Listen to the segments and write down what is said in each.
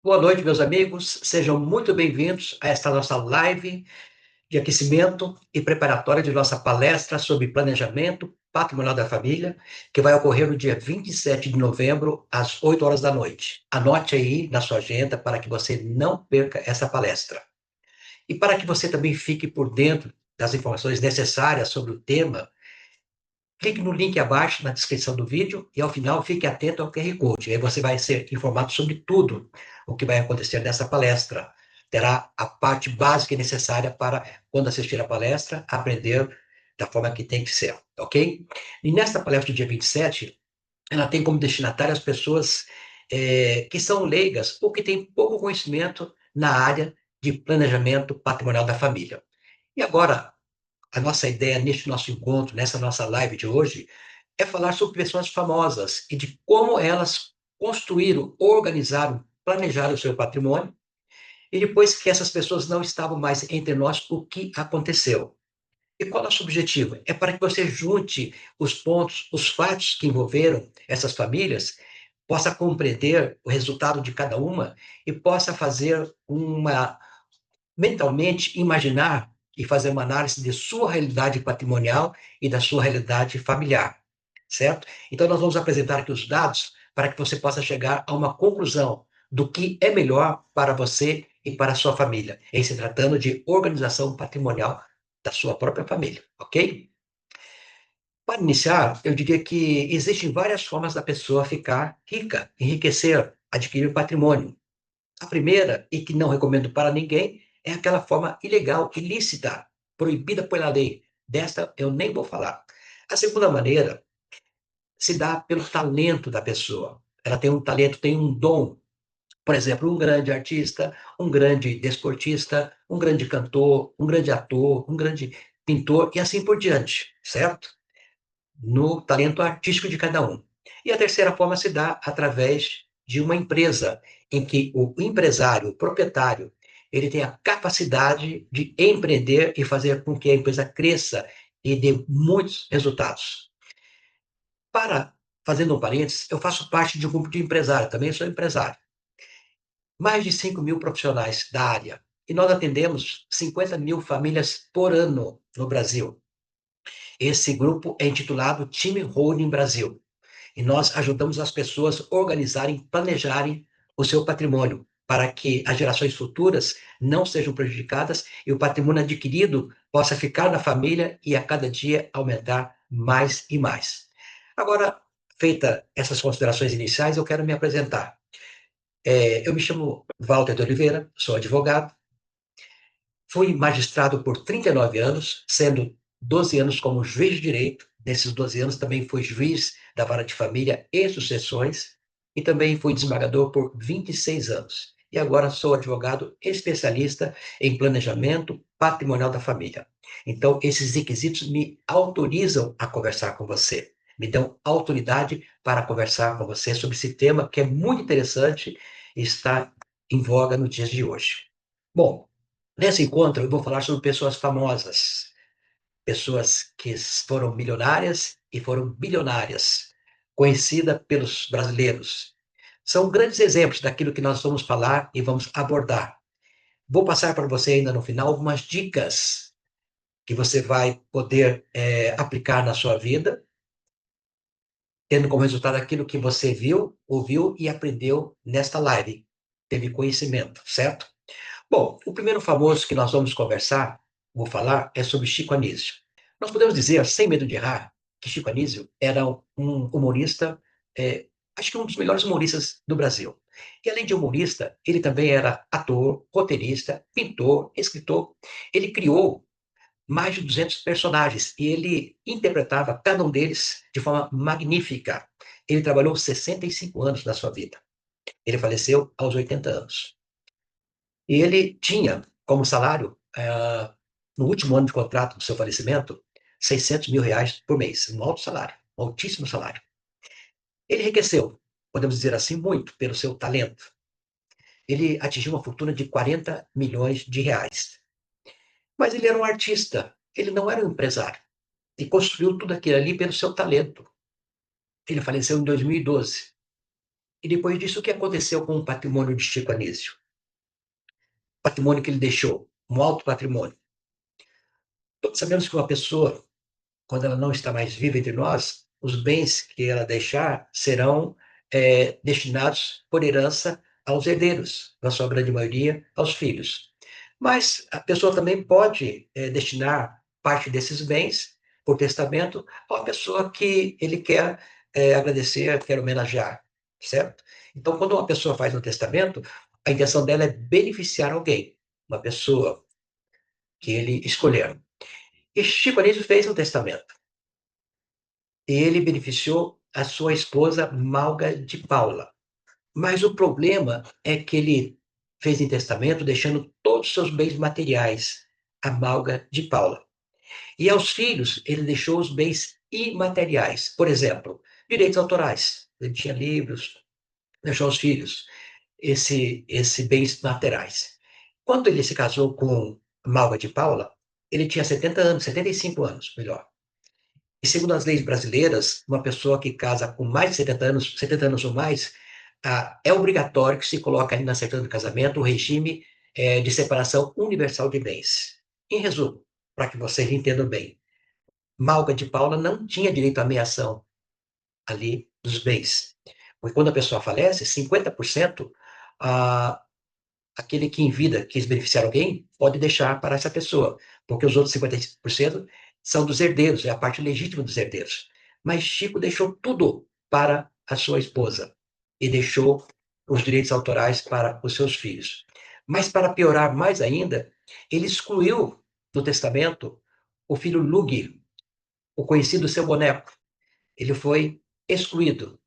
Boa noite, meus amigos. Sejam muito bem-vindos a esta nossa live de aquecimento e preparatória de nossa palestra sobre planejamento patrimonial da família, que vai ocorrer no dia 27 de novembro, às 8 horas da noite. Anote aí na sua agenda para que você não perca essa palestra. E para que você também fique por dentro das informações necessárias sobre o tema, clique no link abaixo na descrição do vídeo e ao final fique atento ao QR Code. Aí você vai ser informado sobre tudo o que vai acontecer nessa palestra. Terá a parte básica e necessária para, quando assistir a palestra, aprender da forma que tem que ser, ok? E nesta palestra do dia 27, ela tem como destinatária as pessoas que são leigas ou que têm pouco conhecimento na área de planejamento patrimonial da família. E agora, a nossa ideia neste nosso encontro, nessa nossa live de hoje, é falar sobre pessoas famosas e de como elas construíram, organizaram, planejaram o seu patrimônio e depois que essas pessoas não estavam mais entre nós, o que aconteceu. E qual é o nosso objetivo? É para que você junte os pontos, os fatos que envolveram essas famílias, possa compreender o resultado de cada uma e possa fazer uma mentalmente imaginar e fazer uma análise de sua realidade patrimonial e da sua realidade familiar, certo? Então, nós vamos apresentar aqui os dados para que você possa chegar a uma conclusão do que é melhor para você e para a sua família, em se tratando de organização patrimonial da sua própria família, ok? Para iniciar, eu diria que existem várias formas da pessoa ficar rica, enriquecer, adquirir patrimônio. A primeira, e que não recomendo para ninguém, é aquela forma ilegal, ilícita, proibida pela lei. Desta eu nem vou falar. A segunda maneira se dá pelo talento da pessoa. Ela tem um talento, tem um dom. Por exemplo, um grande artista, um grande desportista, um grande cantor, um grande ator, um grande pintor e assim por diante, certo? No talento artístico de cada um. E a terceira forma se dá através de uma empresa, em que o empresário, o proprietário, ele tem a capacidade de empreender e fazer com que a empresa cresça e dê muitos resultados. Fazendo um parênteses, eu faço parte de um grupo de empresários, também sou empresário. Mais de 5 mil profissionais da área. E nós atendemos 50 mil famílias por ano no Brasil. Esse grupo é intitulado Time Holding Brasil. E nós ajudamos as pessoas a organizarem, planejarem o seu patrimônio, para que as gerações futuras não sejam prejudicadas e o patrimônio adquirido possa ficar na família e a cada dia aumentar mais e mais. Agora, feita essas considerações iniciais, eu quero me apresentar. Eu me chamo Walter de Oliveira, sou advogado, fui magistrado por 39 anos, sendo 12 anos como juiz de direito. Nesses 12 anos também fui juiz da vara de família e sucessões e também fui desembargador por 26 anos. E agora sou advogado especialista em planejamento patrimonial da família. Então, esses requisitos me autorizam a conversar com você, me dão autoridade para conversar com você sobre esse tema que é muito interessante e está em voga nos dias de hoje. Bom, nesse encontro, eu vou falar sobre pessoas famosas, pessoas que foram milionárias e foram bilionárias, conhecidas pelos brasileiros. São grandes exemplos daquilo que nós vamos falar e vamos abordar. Vou passar para você ainda no final algumas dicas que você vai poder aplicar na sua vida, tendo como resultado aquilo que você viu, ouviu e aprendeu nesta live. Teve conhecimento, certo? Bom, o primeiro famoso que nós vamos conversar, vou falar, é sobre Chico Anísio. Nós podemos dizer, sem medo de errar, que Chico Anísio era um humorista, acho que um dos melhores humoristas do Brasil. E além de humorista, ele também era ator, roteirista, pintor, escritor. Ele criou mais de 200 personagens e ele interpretava cada um deles de forma magnífica. Ele trabalhou 65 anos da sua vida. Ele faleceu aos 80 anos. E ele tinha como salário, no último ano de contrato do seu falecimento, 600 mil reais por mês, um alto salário, um altíssimo salário. Ele enriqueceu, podemos dizer assim, muito pelo seu talento. Ele atingiu uma fortuna de 40 milhões de reais. Mas ele era um artista, ele não era um empresário. E construiu tudo aquilo ali pelo seu talento. Ele faleceu em 2012. E depois disso, o que aconteceu com o patrimônio de Chico Anísio? O patrimônio que ele deixou, um alto patrimônio. Todos sabemos que uma pessoa, quando ela não está mais viva entre nós, os bens que ela deixar serão destinados por herança aos herdeiros, na sua grande maioria, aos filhos. Mas a pessoa também pode destinar parte desses bens por testamento a uma pessoa que ele quer agradecer, quer homenagear, certo? Então, quando uma pessoa faz um testamento, a intenção dela é beneficiar alguém, uma pessoa que ele escolher. E Chico Anísio fez um testamento. E ele beneficiou a sua esposa Malga de Paula. Mas o problema é que ele fez em testamento deixando todos os seus bens materiais a Malga de Paula. E aos filhos, ele deixou os bens imateriais. Por exemplo, direitos autorais. Ele tinha livros, deixou aos filhos esse bens materiais. Quando ele se casou com Malga de Paula, ele tinha 70 anos, 75 anos, melhor. E segundo as leis brasileiras, uma pessoa que casa com mais de 70 anos ou mais, é obrigatório que se coloque ali na certidão de casamento o regime de separação universal de bens. Em resumo, para que vocês entendam bem, Malga de Paula não tinha direito à meação ali dos bens. Porque quando a pessoa falece, 50% ah, aquele que em vida quis beneficiar alguém pode deixar para essa pessoa, porque os outros 50% são dos herdeiros, é a parte legítima dos herdeiros. Mas Chico deixou tudo para a sua esposa e deixou os direitos autorais para os seus filhos. Mas para piorar mais ainda, ele excluiu do testamento o filho Lug, o conhecido seu boneco. Ele foi excluído.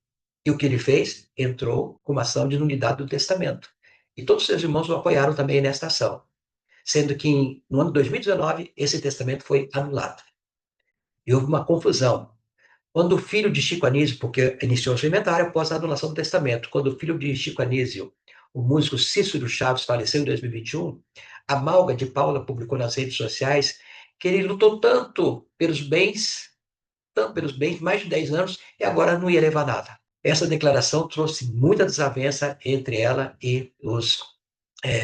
E o que ele fez? Entrou com uma ação de nulidade do testamento. E todos os seus irmãos o apoiaram também nesta ação, sendo que no ano de 2019 esse testamento foi anulado. E houve uma confusão. Quando o filho de Chico Anísio, porque iniciou seu inventário após a anulação do testamento, quando o filho de Chico Anísio, o músico Cícero Chaves, faleceu em 2021, a Malga de Paula publicou nas redes sociais que ele lutou tanto pelos bens, mais de 10 anos, e agora não ia levar nada. Essa declaração trouxe muita desavença entre ela e os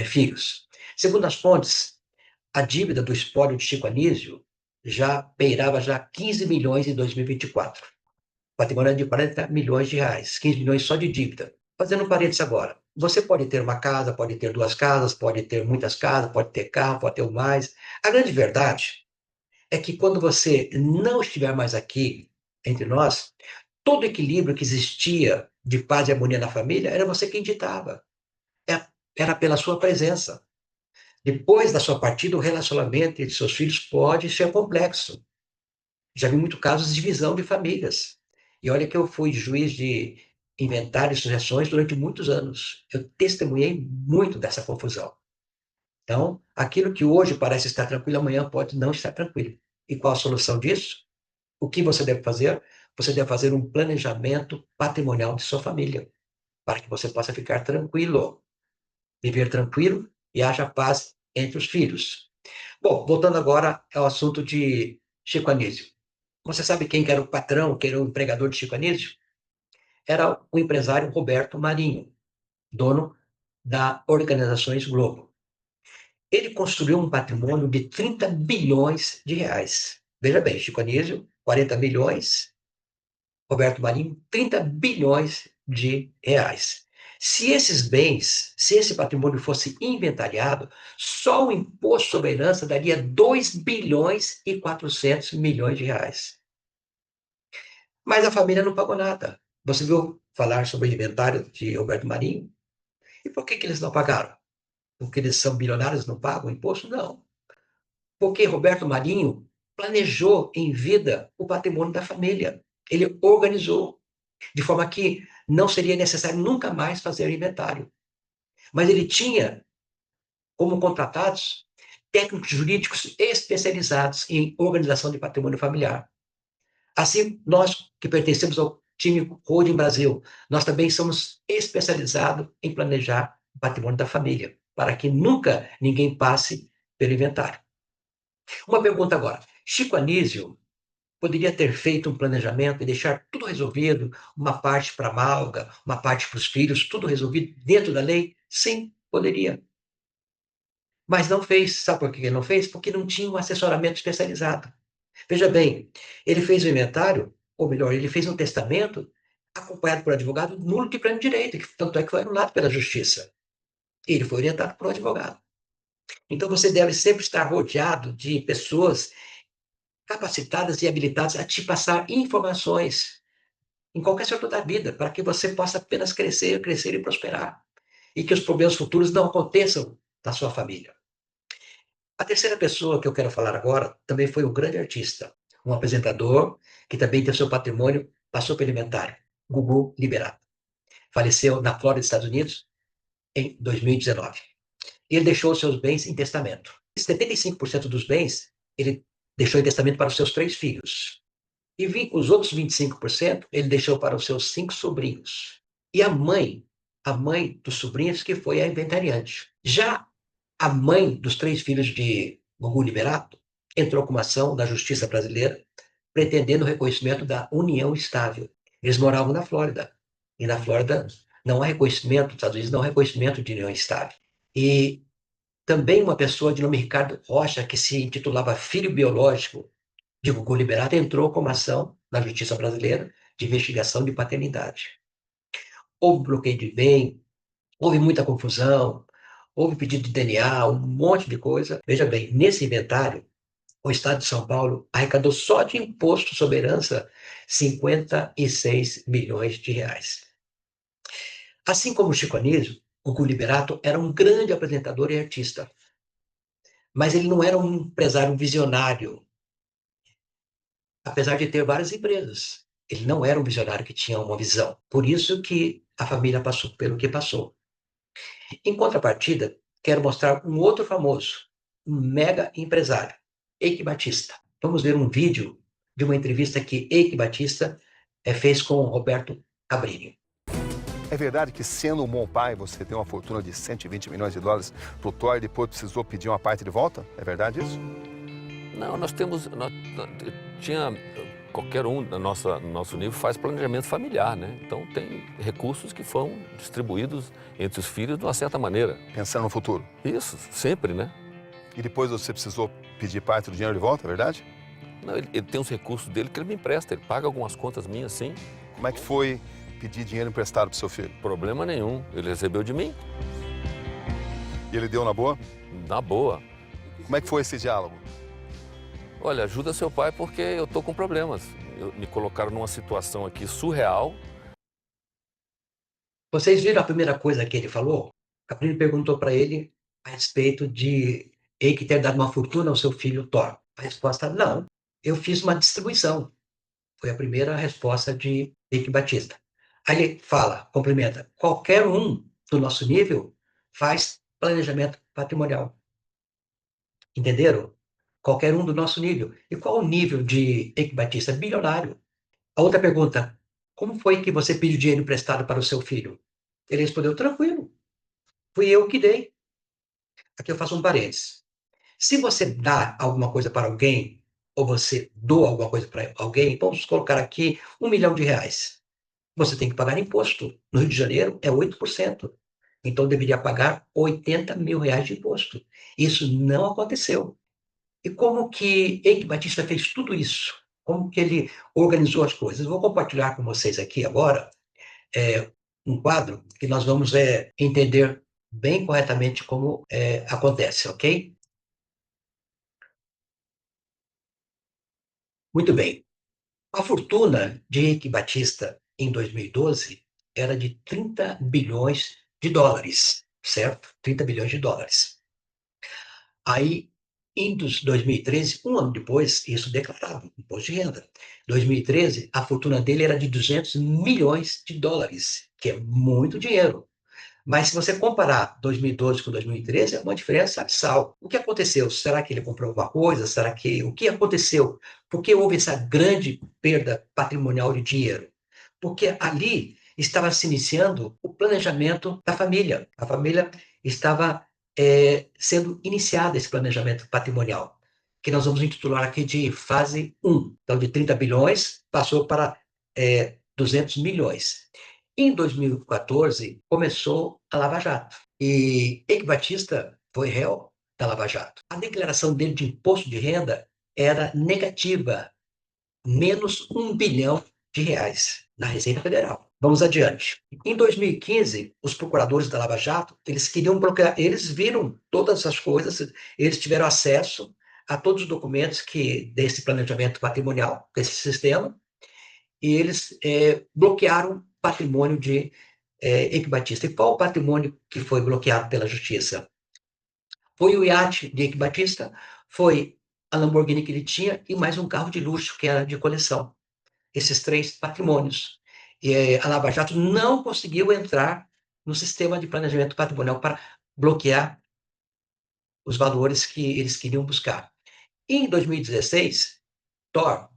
filhos. Segundo as fontes, a dívida do espólio de Chico Anísio já beirava já 15 milhões em 2024. Patrimônio de 40 milhões de reais, 15 milhões só de dívida. Fazendo um parênteses agora, você pode ter uma casa, pode ter duas casas, pode ter muitas casas, pode ter carro, pode ter o mais. A grande verdade é que quando você não estiver mais aqui entre nós, todo o equilíbrio que existia de paz e harmonia na família era você quem ditava. Era pela sua presença. Depois da sua partida, o relacionamento entre seus filhos pode ser complexo. Já vi muitos casos de divisão de famílias. E olha que eu fui juiz de inventário e sucessões durante muitos anos. Eu testemunhei muito dessa confusão. Então, aquilo que hoje parece estar tranquilo, amanhã pode não estar tranquilo. E qual a solução disso? O que você deve fazer? Você deve fazer um planejamento patrimonial de sua família, para que você possa ficar tranquilo, viver tranquilo e haja paz entre os filhos. Bom, voltando agora ao assunto de Chico Anísio. Você sabe quem que era o patrão, quem era o empregador de Chico Anísio? Era o empresário Roberto Marinho, dono da Organizações Globo. Ele construiu um patrimônio de 30 bilhões de reais. Veja bem, Chico Anísio, 40 milhões, Roberto Marinho, 30 bilhões de reais. Se esses bens, se esse patrimônio fosse inventariado, só o imposto sobre a herança daria 2 bilhões e 400 milhões de reais. Mas a família não pagou nada. Você viu falar sobre o inventário de Roberto Marinho? E por que eles não pagaram? Porque eles são bilionários e não pagam imposto? Não. Porque Roberto Marinho planejou em vida o patrimônio da família. Ele organizou de forma que não seria necessário nunca mais fazer inventário. Mas ele tinha como contratados técnicos jurídicos especializados em organização de patrimônio familiar. Assim, nós que pertencemos ao time Holding Brasil, nós também somos especializados em planejar o patrimônio da família, para que nunca ninguém passe pelo inventário. Uma pergunta agora. Chico Anísio Poderia ter feito um planejamento e deixar tudo resolvido, uma parte para a Malga, uma parte para os filhos, tudo resolvido dentro da lei? Sim, poderia. Mas não fez. Sabe por que ele não fez? Porque não tinha um assessoramento especializado. Veja bem, ele fez o inventário, ou melhor, ele fez um testamento acompanhado por advogado nulo de pleno direito, que tanto é que foi anulado pela justiça. E ele foi orientado por um advogado. Então você deve sempre estar rodeado de pessoas capacitadas e habilitadas a te passar informações em qualquer setor da vida, para que você possa apenas crescer, crescer e prosperar. E que os problemas futuros não aconteçam na sua família. A terceira pessoa que eu quero falar agora também foi um grande artista, um apresentador que também tem seu patrimônio, passou pelo inventário, Gugu Liberato. Faleceu na Flórida, Estados Unidos, em 2019. Ele deixou seus bens em testamento. 75% dos bens ele deixou em testamento para os seus 3 filhos. E os outros 25% ele deixou para os seus 5 sobrinhos. E a mãe dos sobrinhos, que foi a inventariante. Já a mãe dos 3 filhos de Gugu Liberato entrou com uma ação da Justiça Brasileira pretendendo o reconhecimento da união estável. Eles moravam na Flórida. E na Flórida não há reconhecimento, nos Estados Unidos não há reconhecimento de união estável. E também uma pessoa de nome Ricardo Rocha, que se intitulava filho biológico de Gugu Liberato, entrou com uma ação na Justiça Brasileira de investigação de paternidade. Houve bloqueio de bem, houve muita confusão, houve pedido de DNA, um monte de coisa. Veja bem, nesse inventário, o Estado de São Paulo arrecadou só de imposto sobre herança 56 milhões de reais. Assim como o Chico Anísio, o Gugu Liberato era um grande apresentador e artista, mas ele não era um empresário visionário, apesar de ter várias empresas. Ele não era um visionário que tinha uma visão. Por isso que a família passou pelo que passou. Em contrapartida, quero mostrar um outro famoso, um mega empresário, Eike Batista. Vamos ver um vídeo de uma entrevista que Eike Batista fez com Roberto Cabrini. É verdade que, sendo um bom pai, você tem uma fortuna de 120 milhões de dólares pro Thor e depois precisou pedir uma parte de volta? É verdade isso? Não, nós temos... tinha... Qualquer um no nosso nível faz planejamento familiar, né? Então tem recursos que foram distribuídos entre os filhos de uma certa maneira. Pensando no futuro. Isso, sempre, né? E depois você precisou pedir parte do dinheiro de volta, é verdade? Não, ele tem os recursos dele que ele me empresta, ele paga algumas contas minhas, sim. Como é que foi pedir dinheiro emprestado pro seu filho? Problema nenhum, ele recebeu de mim. E ele deu na boa? Na boa. Como é que foi esse diálogo? Olha, ajuda seu pai porque eu tô com problemas. Me colocaram numa situação aqui surreal. Vocês viram a primeira coisa que ele falou? Cabrini perguntou para ele a respeito de Eike ter dado uma fortuna ao seu filho Thor. A resposta, não. Eu fiz uma distribuição. Foi a primeira resposta de Eike Batista. Aí ele fala, complementa, qualquer um do nosso nível faz planejamento patrimonial. Entenderam? Qualquer um do nosso nível. E qual o nível de Eike Batista? Bilionário. A outra pergunta, como foi que você pediu dinheiro emprestado para o seu filho? Ele respondeu, tranquilo, fui eu que dei. Aqui eu faço um parênteses. Se você dá alguma coisa para alguém, ou você doa alguma coisa para alguém, vamos colocar aqui R$ 1 milhão. Você tem que pagar imposto. No Rio de Janeiro é 8%. Então deveria pagar R$ 80 mil de imposto. Isso não aconteceu. E como que Eike Batista fez tudo isso? Como que ele organizou as coisas? Eu vou compartilhar com vocês aqui agora um quadro que nós vamos entender bem corretamente como acontece, ok? Muito bem. A fortuna de Eike Batista em 2012 era de 30 bilhões de dólares, certo? 30 bilhões de dólares. Aí, em 2013, um ano depois, isso declarado, imposto de renda. 2013, a fortuna dele era de 200 milhões de dólares, que é muito dinheiro. Mas se você comparar 2012 com 2013, é uma diferença abissal. O que aconteceu? Será que ele comprou alguma coisa? O que aconteceu? Por que houve essa grande perda patrimonial de dinheiro? Porque ali estava se iniciando o planejamento da família. A família estava sendo iniciada esse planejamento patrimonial. que nós vamos intitular aqui de fase 1. Então, de 30 bilhões, passou para 200 milhões. Em 2014, começou a Lava Jato. E Eike Batista foi réu da Lava Jato. A declaração dele de imposto de renda era negativa, menos R$ 1 bilhão na Receita Federal. Vamos adiante. Em 2015, os procuradores da Lava Jato, eles queriam bloquear, eles viram todas as coisas, eles tiveram acesso a todos os documentos desse planejamento patrimonial, desse sistema, e eles bloquearam patrimônio de Eike Batista. E qual o patrimônio que foi bloqueado pela justiça? Foi o iate de Eike Batista, foi a Lamborghini que ele tinha e mais um carro de luxo que era de coleção. Esses 3 patrimônios. E a Lava Jato não conseguiu entrar no sistema de planejamento patrimonial para bloquear os valores que eles queriam buscar. Em 2016, Thor,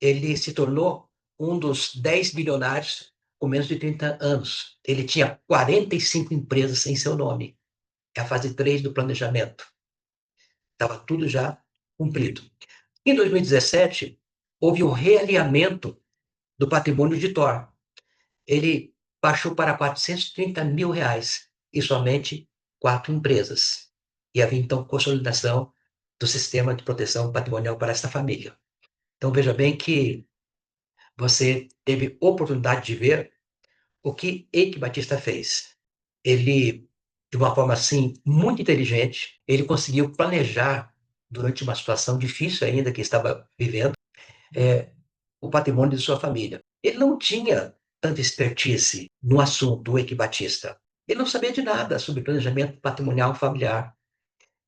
ele se tornou um dos 10 bilionários com menos de 30 anos. Ele tinha 45 empresas em seu nome. É a fase 3 do planejamento. Estava tudo já cumprido. Em 2017, houve um realinhamento do patrimônio de Thor. Ele baixou para R$ 430 mil e somente 4 empresas. E havia, então, consolidação do sistema de proteção patrimonial para esta família. Então, veja bem que você teve oportunidade de ver o que Eike Batista fez. Ele, de uma forma assim muito inteligente, ele conseguiu planejar durante uma situação difícil ainda que estava vivendo, o patrimônio de sua família. Ele não tinha tanta expertise no assunto, o Eike Batista. Ele não sabia de nada sobre planejamento patrimonial familiar.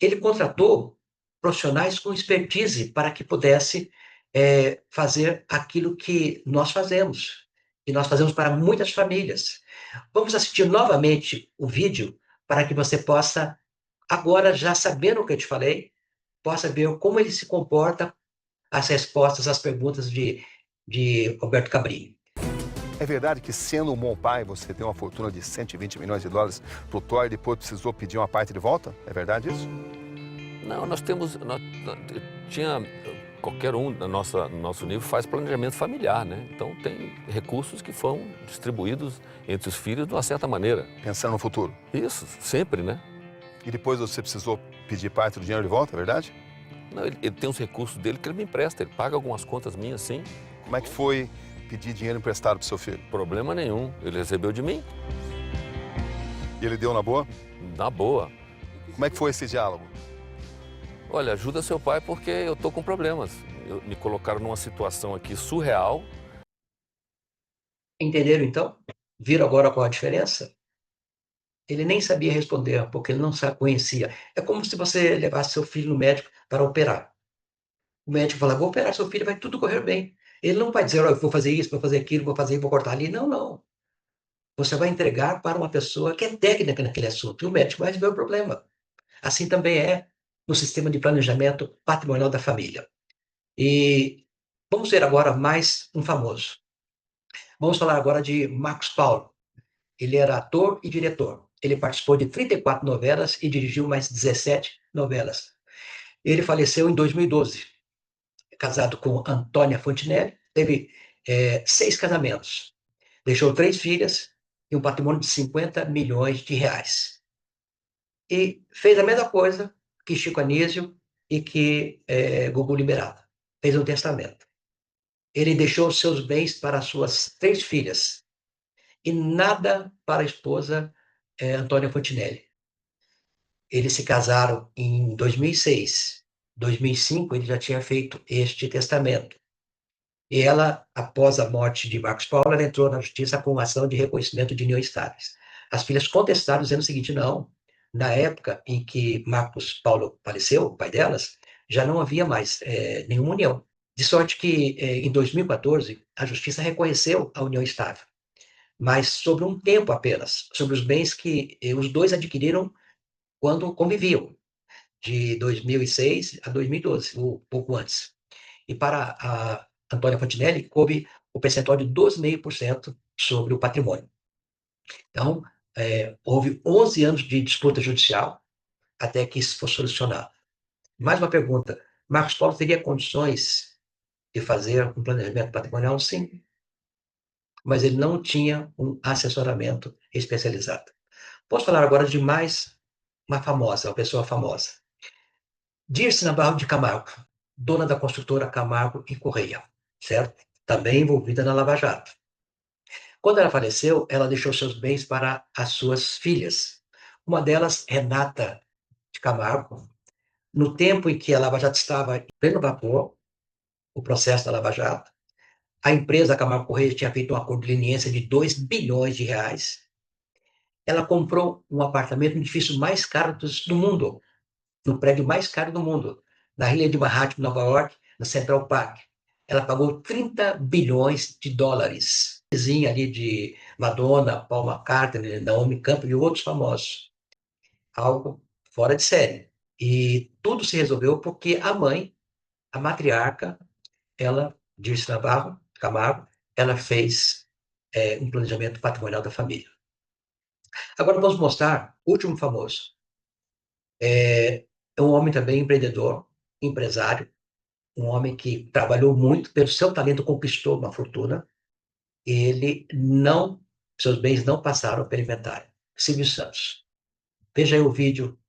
Ele contratou profissionais com expertise para que pudesse fazer aquilo que nós fazemos, e nós fazemos para muitas famílias. Vamos assistir novamente o vídeo para que você possa, agora já sabendo o que eu te falei, possa ver como ele se comporta, as respostas às perguntas de Roberto Cabrini. É verdade que, sendo um bom pai, você tem uma fortuna de 120 milhões de dólares para o Thor e depois precisou pedir uma parte de volta? É verdade isso? Não, qualquer um no nosso nível faz planejamento familiar, né? Então tem recursos que foram distribuídos entre os filhos de uma certa maneira. Pensando no futuro. Isso, sempre, né? E depois você precisou pedir parte do dinheiro de volta, é verdade? Não, ele tem os recursos dele que ele me empresta, ele paga algumas contas minhas, sim. Como é que foi pedir dinheiro emprestado para o seu filho? Problema nenhum, ele recebeu de mim. E ele deu na boa? Na boa. Como é que foi esse diálogo? Olha, ajuda seu pai porque eu tô com problemas. Me colocaram numa situação aqui surreal. Entenderam, então? Viram agora qual a diferença? Ele nem sabia responder, porque ele não conhecia. É como se você levasse seu filho no médico para operar. O médico fala, vou operar seu filho, vai tudo correr bem. Ele não vai dizer, eu vou fazer isso, vou fazer aquilo, vou fazer, vou cortar ali. Não, não. Você vai entregar para uma pessoa que é técnica naquele assunto, e o médico vai resolver o problema. Assim também é no sistema de planejamento patrimonial da família. E vamos ver agora mais um famoso. Vamos falar agora de Marcos Paulo. Ele era ator e diretor. Ele participou de 34 novelas e dirigiu mais 17 novelas. Ele faleceu em 2012. Casado com Antônia Fontinelli, teve 6 casamentos. Deixou 3 filhas e um patrimônio de 50 milhões de reais. E fez a mesma coisa que Chico Anísio e que Gugu Liberato. Fez um testamento. Ele deixou seus bens para suas 3 filhas e nada para a esposa Antônia Fontinelli. Eles se casaram em 2006. Em 2005, ele já tinha feito este testamento. E ela, após a morte de Marcos Paulo, ela entrou na justiça com ação de reconhecimento de uniões estáveis. As filhas contestaram, dizendo o seguinte, não, na época em que Marcos Paulo faleceu, o pai delas, já não havia mais nenhuma união. De sorte que, em 2014, a justiça reconheceu a união estável, mas sobre um tempo apenas, sobre os bens que os dois adquiriram quando conviviam, de 2006 a 2012, ou pouco antes. E para a Antônia Fontinelli, coube o percentual de 12,5% sobre o patrimônio. Então, houve 11 anos de disputa judicial até que isso fosse solucionado. Mais uma pergunta. Marcos Paulo teria condições de fazer um planejamento patrimonial? Sim, mas ele não tinha um assessoramento especializado. Posso falar agora de mais uma pessoa famosa. Dirce Navarro de Camargo, dona da construtora Camargo e Correia, certo? Também envolvida na Lava Jato. Quando ela faleceu, ela deixou seus bens para as suas filhas. Uma delas, Renata de Camargo, no tempo em que a Lava Jato estava em pleno vapor, o processo da Lava Jato, a empresa Camargo Correia tinha feito um acordo de leniência de 2 bilhões de reais. Ela comprou um apartamento no edifício mais caro do mundo, no prédio mais caro do mundo, na ilha de Manhattan, Nova York, no Central Park. Ela pagou 30 bilhões de dólares. Vizinha ali de Madonna, Paul McCartney, Naomi Campbell e outros famosos. Algo fora de série. E tudo se resolveu porque a mãe, a matriarca, ela, Dirce Navarro Camargo, ela fez um planejamento patrimonial da família. Agora vamos mostrar o último famoso. É um homem também empreendedor, empresário, um homem que trabalhou muito, pelo seu talento conquistou uma fortuna. Seus bens não passaram pelo inventário. Silvio Santos. Veja aí o vídeo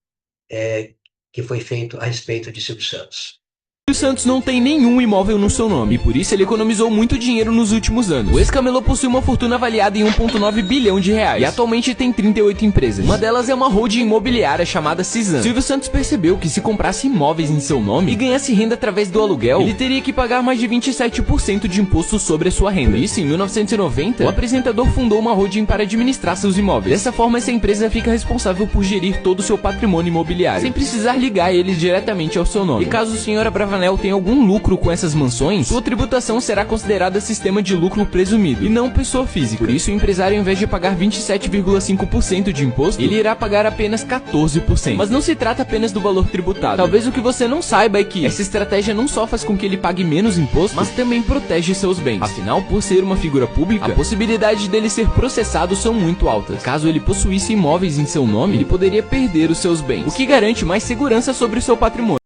que foi feito a respeito de Silvio Santos. O Santos não tem nenhum imóvel no seu nome, e por isso ele economizou muito dinheiro nos últimos anos. O ex-camelô possui uma fortuna avaliada em 1,9 bilhão de reais, e atualmente tem 38 empresas. Uma delas é uma holding imobiliária chamada Cisan. Silvio Santos percebeu que se comprasse imóveis em seu nome e ganhasse renda através do aluguel, ele teria que pagar mais de 27% de imposto sobre a sua renda. Por isso, em 1990, o apresentador fundou uma holding para administrar seus imóveis. Dessa forma, essa empresa fica responsável por gerir todo o seu patrimônio imobiliário, sem precisar ligar ele diretamente ao seu nome. E caso o senhor Abravanel tem algum lucro com essas mansões, sua tributação será considerada sistema de lucro presumido, e não pessoa física. Por isso, o empresário, ao invés de pagar 27,5% de imposto, ele irá pagar apenas 14%. Mas não se trata apenas do valor tributado. Talvez o que você não saiba é que essa estratégia não só faz com que ele pague menos imposto, mas também protege seus bens. Afinal, por ser uma figura pública, a possibilidade dele ser processado são muito altas. Caso ele possuísse imóveis em seu nome, ele poderia perder os seus bens, o que garante mais segurança sobre o seu patrimônio.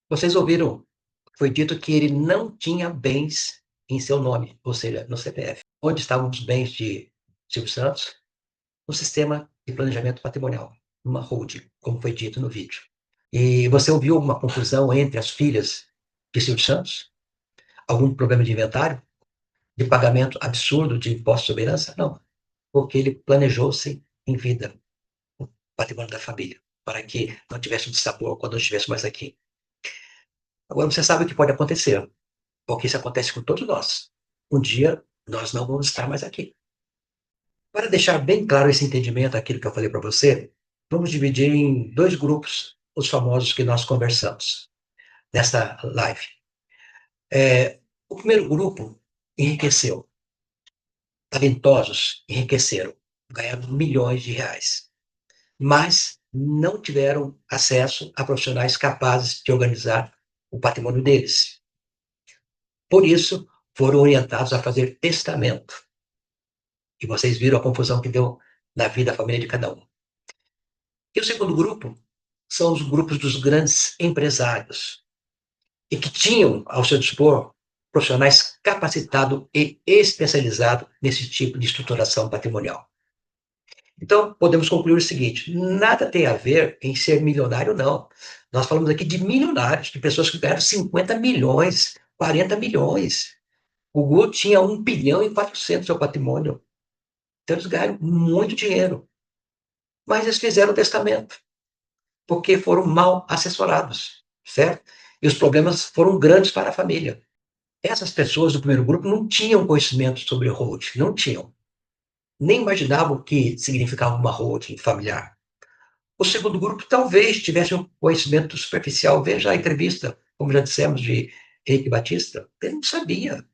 Vocês ouviram? Foi dito que ele não tinha bens em seu nome, ou seja, no CPF. Onde estavam os bens de Silvio Santos? No sistema de planejamento patrimonial, numa holding, como foi dito no vídeo. E você ouviu uma confusão entre as filhas de Silvio Santos? Algum problema de inventário? De pagamento absurdo de imposto sobre herança? Não, porque ele planejou-se em vida, o patrimônio da família, para que não tivesse um dissabor quando não estivesse mais aqui. Agora, você sabe o que pode acontecer, porque isso acontece com todos nós. Um dia, nós não vamos estar mais aqui. Para deixar bem claro esse entendimento, aquilo que eu falei para você, vamos dividir em 2 grupos os famosos que nós conversamos nessa live. O primeiro grupo enriqueceu. Talentosos enriqueceram, ganharam milhões de reais, mas não tiveram acesso a profissionais capazes de organizar o patrimônio deles. Por isso, foram orientados a fazer testamento. E vocês viram a confusão que deu na vida da família de cada um. E o segundo grupo são os grupos dos grandes empresários, e que tinham ao seu dispor profissionais capacitados e especializados nesse tipo de estruturação patrimonial. Então, podemos concluir o seguinte: nada tem a ver em ser milionário, não. Nós falamos aqui de milionários, de pessoas que ganharam 50 milhões, 40 milhões. O Google tinha 1 bilhão e 400 do seu patrimônio. Então, eles ganharam muito dinheiro. Mas eles fizeram o testamento, porque foram mal assessorados, certo? E os problemas foram grandes para a família. Essas pessoas do primeiro grupo não tinham conhecimento sobre holding, não tinham. Nem imaginavam o que significava uma holding familiar. O segundo grupo talvez tivesse um conhecimento superficial. Veja a entrevista, como já dissemos, de Henrique Batista. Ele não sabia,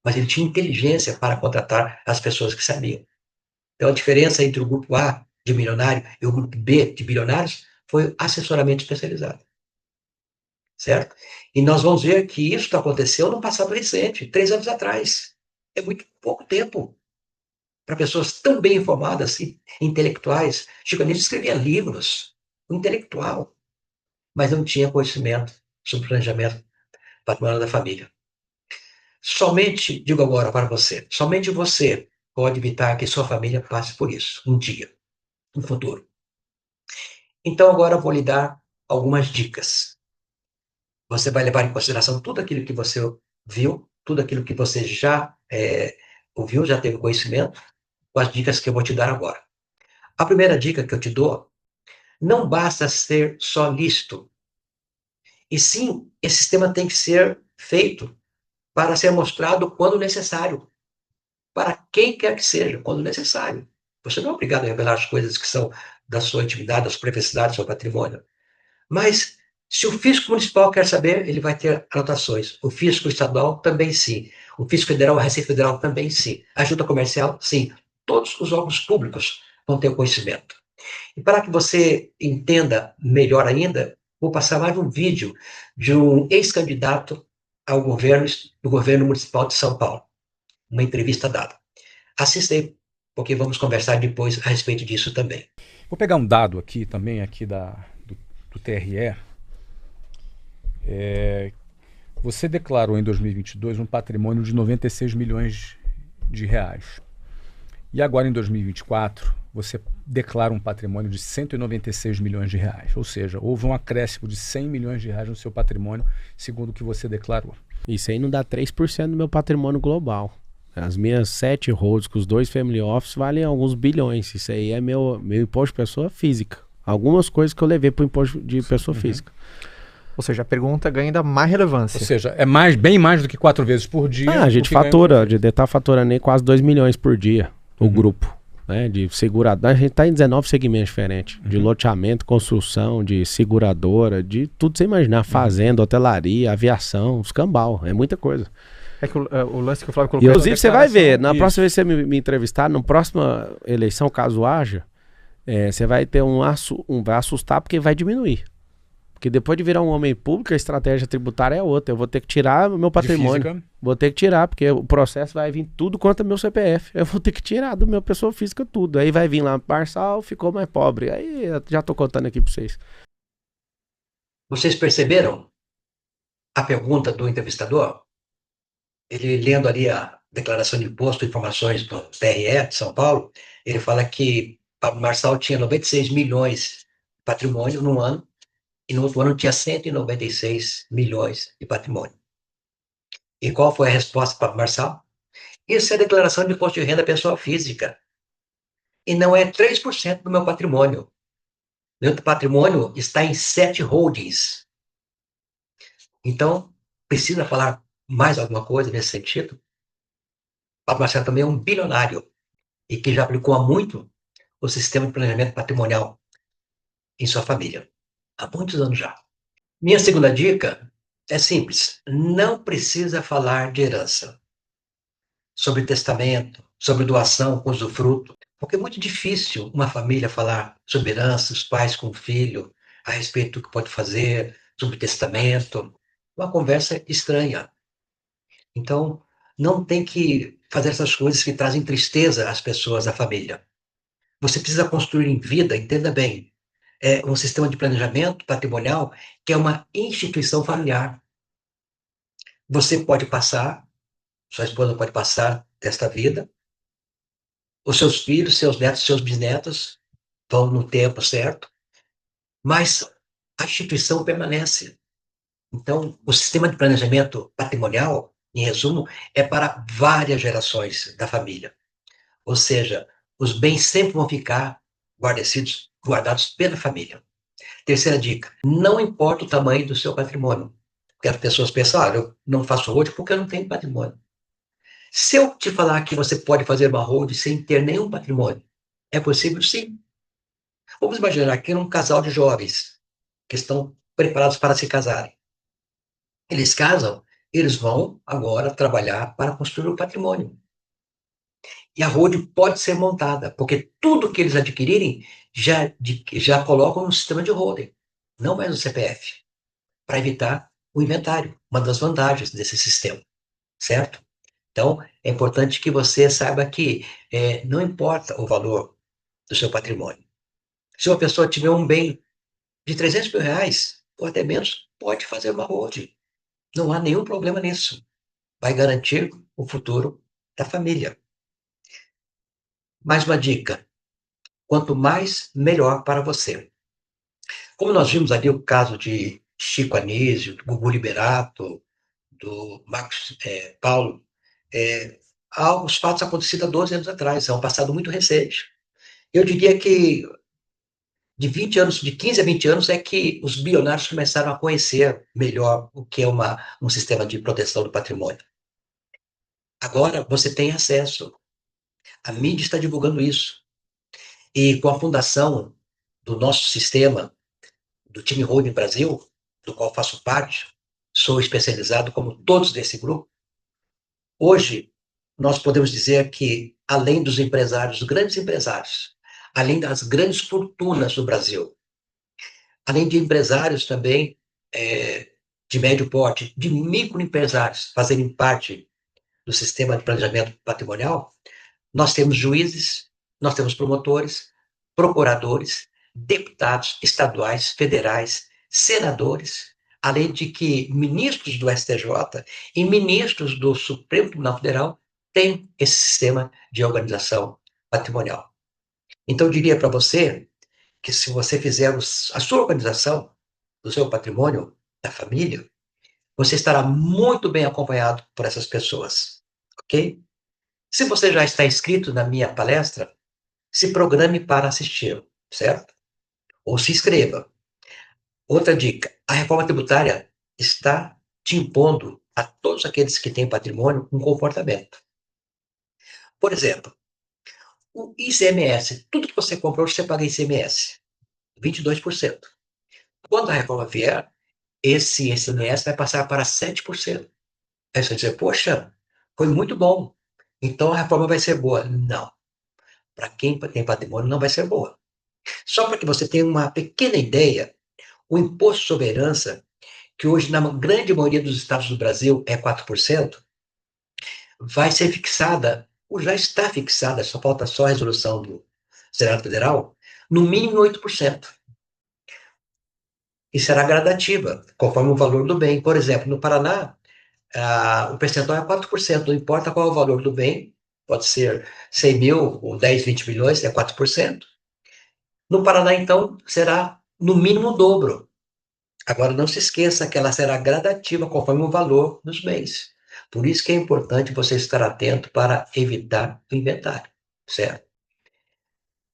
mas ele tinha inteligência para contratar as pessoas que sabiam. Então, a diferença entre o grupo A, de milionário, e o grupo B, de bilionários, foi o assessoramento especializado. Certo? E nós vamos ver que isso aconteceu no passado recente, 3 anos atrás. É muito pouco tempo para pessoas tão bem informadas e intelectuais. Chico Anísio escrevia livros, um intelectual. mas não tinha conhecimento sobre o planejamento patrimonial da família. Somente, digo agora para você, somente você pode evitar que sua família passe por isso um dia, no futuro. Então agora eu vou lhe dar algumas dicas. Você vai levar em consideração tudo aquilo que você viu, tudo aquilo que você já ouviu, já teve conhecimento, com as dicas que eu vou te dar agora. A primeira dica que eu te dou, não basta ser só lícito, e sim, esse sistema tem que ser feito para ser mostrado quando necessário, para quem quer que seja, quando necessário. Você não é obrigado a revelar as coisas que são da sua intimidade, da sua privacidade, do seu patrimônio. Mas, se o fisco municipal quer saber, ele vai ter anotações. O fisco estadual também sim. O fisco federal, a Receita Federal também sim. A Junta Comercial, sim. Todos os órgãos públicos vão ter o conhecimento. E para que você entenda melhor ainda, vou passar mais um vídeo de um ex-candidato ao governo do governo municipal de São Paulo. Uma entrevista dada. Assista aí, porque vamos conversar depois a respeito disso também. Vou pegar um dado aqui também, aqui do TRE. Você declarou em 2022 um patrimônio de 96 milhões de reais. E agora em 2024, você declara um patrimônio de 196 milhões de reais. Ou seja, houve um acréscimo de 100 milhões de reais no seu patrimônio, segundo o que você declarou. Isso aí não dá 3% do meu patrimônio global. As minhas 7 holds com os 2 family office valem alguns bilhões. Isso aí é meu imposto de pessoa física. Algumas coisas que eu levei para o imposto de pessoa física. Ou seja, a pergunta ganha ainda mais relevância. Ou seja, é bem mais do que 4 vezes por dia. A gente fatura, de estar faturando aí quase 2 milhões por dia, o grupo, né, de seguradora. A gente está em 19 segmentos diferentes, de loteamento, construção, de seguradora, de tudo que você imaginar, fazenda, hotelaria, aviação, escambau, é muita coisa. É que o lance que o Flávio colocou... Inclusive, você vai ver, na próxima vez que você me entrevistar, na próxima eleição, caso haja, você vai ter vai assustar porque vai diminuir. Porque depois de virar um homem público, a estratégia tributária é outra. Eu vou ter que tirar o meu patrimônio. Vou ter que tirar, porque o processo vai vir tudo quanto é meu CPF. Eu vou ter que tirar do meu pessoa física tudo. Aí vai vir lá, Marçal ficou mais pobre. Aí eu já tô contando aqui para vocês. Vocês perceberam a pergunta do entrevistador? Ele lendo ali a declaração de imposto e informações do TRE de São Paulo, ele fala que Pablo Marçal tinha 96 milhões de patrimônio num ano, e no outro ano tinha 196 milhões de patrimônio. E qual foi a resposta para o Marçal? Isso é declaração de imposto de renda pessoal física. E não é 3% do meu patrimônio. Meu patrimônio está em 7 holdings. Então, precisa falar mais alguma coisa nesse sentido? Pablo Marçal também é um bilionário e que já aplicou há muito o sistema de planejamento patrimonial em sua família. Há muitos anos já. Minha segunda dica é simples. Não precisa falar de herança, sobre testamento, sobre doação com usufruto, porque é muito difícil uma família falar sobre herança, os pais com o filho, a respeito do que pode fazer, sobre testamento. Uma conversa estranha. Então, não tem que fazer essas coisas que trazem tristeza às pessoas da família. Você precisa construir em vida, entenda bem, um sistema de planejamento patrimonial que é uma instituição familiar. Você pode passar, sua esposa pode passar desta vida, os seus filhos, seus netos, seus bisnetos vão no tempo certo, mas a instituição permanece. Então, o sistema de planejamento patrimonial, em resumo, é para várias gerações da família. Ou seja, os bens sempre vão ficar guardados pela família. Terceira dica, não importa o tamanho do seu patrimônio. Porque as pessoas pensam, eu não faço holding porque eu não tenho patrimônio. Se eu te falar que você pode fazer uma holding sem ter nenhum patrimônio, é possível sim. Vamos imaginar aqui um casal de jovens que estão preparados para se casarem. Eles casam, eles vão agora trabalhar para construir o patrimônio. E a holding pode ser montada, porque tudo que eles adquirirem já colocam no sistema de holding, não mais no CPF, para evitar o inventário, uma das vantagens desse sistema, certo? Então, é importante que você saiba que não importa o valor do seu patrimônio. Se uma pessoa tiver um bem de 300 mil reais, ou até menos, pode fazer uma holding. Não há nenhum problema nisso. Vai garantir o futuro da família. Mais uma dica: quanto mais, melhor para você. Como nós vimos ali o caso de Chico Anísio, do Gugu Liberato, do Marcos Paulo, os fatos acontecidos há 12 anos atrás, é um passado muito recente. Eu diria que de 20 anos, de 15 a 20 anos, é que os bilionários começaram a conhecer melhor o que é um sistema de proteção do patrimônio. Agora você tem acesso. A mídia está divulgando isso. E com a fundação do nosso sistema, do Time Holding Brasil, do qual faço parte, sou especializado como todos desse grupo, hoje nós podemos dizer que, além dos empresários, dos grandes empresários, além das grandes fortunas do Brasil, além de empresários também de médio porte, de microempresários fazerem parte do sistema de planejamento patrimonial, nós temos juízes, nós temos promotores, procuradores, deputados estaduais, federais, senadores, além de que ministros do STJ e ministros do Supremo Tribunal Federal têm esse sistema de organização patrimonial. Então, eu diria para você que, se você fizer a sua organização do seu patrimônio, da família, você estará muito bem acompanhado por essas pessoas, ok? Se você já está inscrito na minha palestra, se programe para assistir, certo? Ou se inscreva. Outra dica: a reforma tributária está te impondo a todos aqueles que têm patrimônio um comportamento. Por exemplo, o ICMS, tudo que você comprou, você paga ICMS, 22%. Quando a reforma vier, esse ICMS vai passar para 7%. Aí você vai dizer, poxa, foi muito bom, então a reforma vai ser boa. Não. Para quem tem patrimônio, não vai ser boa. Só para que você tenha uma pequena ideia, o imposto sobre herança, que hoje na grande maioria dos estados do Brasil é 4%, vai ser fixada, ou já está fixada, só falta só a resolução do Senado Federal, no mínimo 8%. E será gradativa, conforme o valor do bem. Por exemplo, no Paraná, o percentual é 4%, não importa qual é o valor do bem, pode ser 100 mil ou 10, 20 milhões, é 4%. No Paraná, então, será no mínimo o dobro. Agora, não se esqueça que ela será gradativa conforme o valor dos bens. Por isso que é importante você estar atento para evitar o inventário, certo?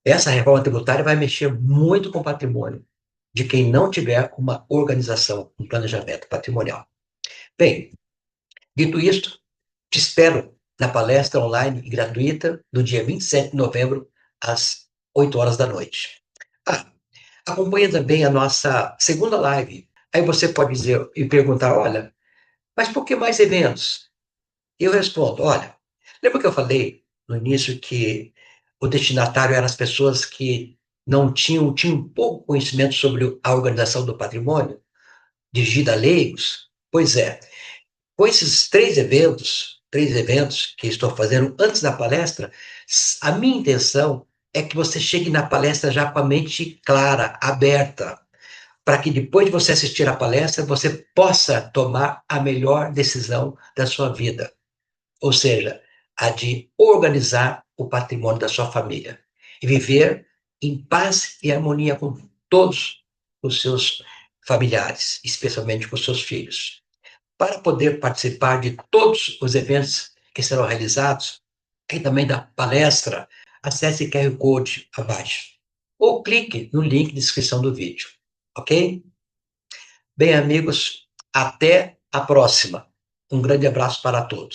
Essa reforma tributária vai mexer muito com o patrimônio de quem não tiver uma organização, um planejamento patrimonial. Bem, dito isto, te espero na palestra online e gratuita do dia 27 de novembro, às 8 horas da noite. Acompanhe também a nossa segunda live. Aí você pode dizer e perguntar, olha, mas por que mais eventos? Eu respondo, olha, lembra que eu falei no início que o destinatário eram as pessoas que não tinham pouco conhecimento sobre a organização do patrimônio, dirigida a leigos? Pois é, com esses três eventos que estou fazendo antes da palestra, a minha intenção é que você chegue na palestra já com a mente clara, aberta, para que depois de você assistir a palestra, você possa tomar a melhor decisão da sua vida. Ou seja, a de organizar o patrimônio da sua família e viver em paz e harmonia com todos os seus familiares, especialmente com os seus filhos. Para poder participar de todos os eventos que serão realizados, e também da palestra, acesse o QR Code abaixo, ou clique no link de descrição do vídeo, ok? Bem, amigos, até a próxima. Um grande abraço para todos.